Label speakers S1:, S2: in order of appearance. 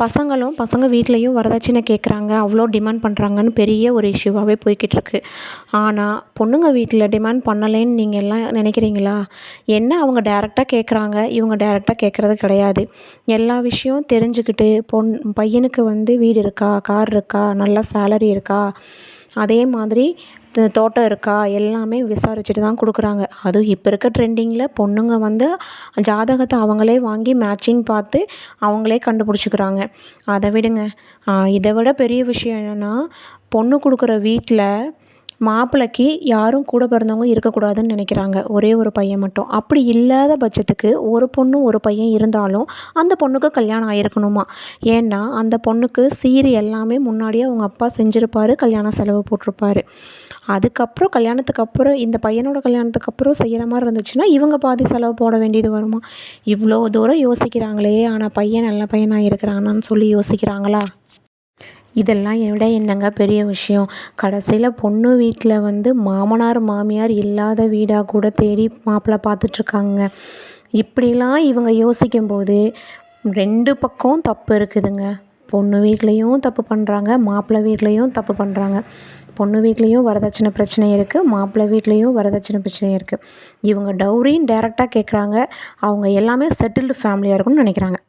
S1: பசங்க வீட்லேயும் வரதட்சணை கேட்குறாங்க, அவ்வளோ டிமாண்ட் பண்ணுறாங்கன்னு பெரிய ஒரு இஷ்யூவாகவே போய்க்கிட்டுருக்கு. ஆனால் பொண்ணுங்க வீட்டில் டிமாண்ட் பண்ணலேன்னு நீங்கள் எல்லாம் நினைக்கிறீங்களா? என்ன அவங்க டைரெக்டாக கேட்குறாங்க, இவங்க டைரெக்டாக கேட்குறது கிடையாது. எல்லா விஷயம் தெரிஞ்சுக்கிட்டு பையனுக்கு வந்து வீடு இருக்கா, கார் இருக்கா, நல்ல சேலரி இருக்கா, அதே மாதிரி தோட்டம் இருக்கா, எல்லாமே விசாரிச்சுட்டு தான் கொடுக்குறாங்க. அதுவும் இப்போ இருக்க ட்ரெண்டிங்கில் பொண்ணுங்க வந்து ஜாதகத்தை அவங்களே வாங்கி மேட்சிங் பார்த்து அவங்களே கண்டுபிடிச்சிக்கிறாங்க. அதை விடுங்க. இதை விட பெரிய விஷயம் என்னென்னா, பொண்ணு கொடுக்குற வீட்டில் மாப்பிள்ளைக்கு யாரும் கூட பிறந்தவங்க இருக்கக்கூடாதுன்னு நினைக்கிறாங்க. ஒரே ஒரு பையன் மட்டும். அப்படி இல்லாத பட்சத்துக்கு ஒரு பொண்ணு ஒரு பையன் இருந்தாலும் அந்த பொண்ணுக்கு கல்யாணம் ஆகிருக்கணுமா. ஏன்னா அந்த பொண்ணுக்கு சீர் எல்லாமே முன்னாடியே அவங்க அப்பா செஞ்சுருப்பார், கல்யாண செலவு போட்டிருப்பாரு. அதுக்கப்புறம் கல்யாணத்துக்கு அப்புறம் இந்த பையனோட கல்யாணத்துக்கு அப்புறம் செய்கிற மாதிரி இருந்துச்சுன்னா இவங்க பாதி செலவு போட வேண்டியது வருமா. இவ்வளோ தூரம் யோசிக்கிறாங்களே, ஆனால் பையன் நல்ல பையனாக இருக்கிறானான்னு சொல்லி யோசிக்கிறாங்களா? இதெல்லாம் விட என்னங்க பெரிய விஷயம். கடைசியில் பொண்ணு வீட்டில் வந்து மாமனார் மாமியார் இல்லாத வீடாக கூட தேடி மாப்பிள்ளை பார்த்துட்ருக்காங்க. இப்படிலாம் இவங்க யோசிக்கும்போது 2 பக்கம் தப்பு இருக்குதுங்க. பொண்ணு வீட்லேயும் தப்பு பண்ணுறாங்க, மாப்பிள்ளை வீட்லேயும் தப்பு பண்ணுறாங்க. பொண்ணு வீட்லேயும் வரதட்சணை பிரச்சனை இருக்குது, மாப்பிள்ளை வீட்லேயும் வரதட்சணை பிரச்சனை இருக்குது. இவங்க டௌரின்னு டைரெக்டாக கேட்குறாங்க. அவங்க எல்லாமே செட்டில்டு ஃபேமிலியாக இருக்கும்னு நினைக்கிறாங்க.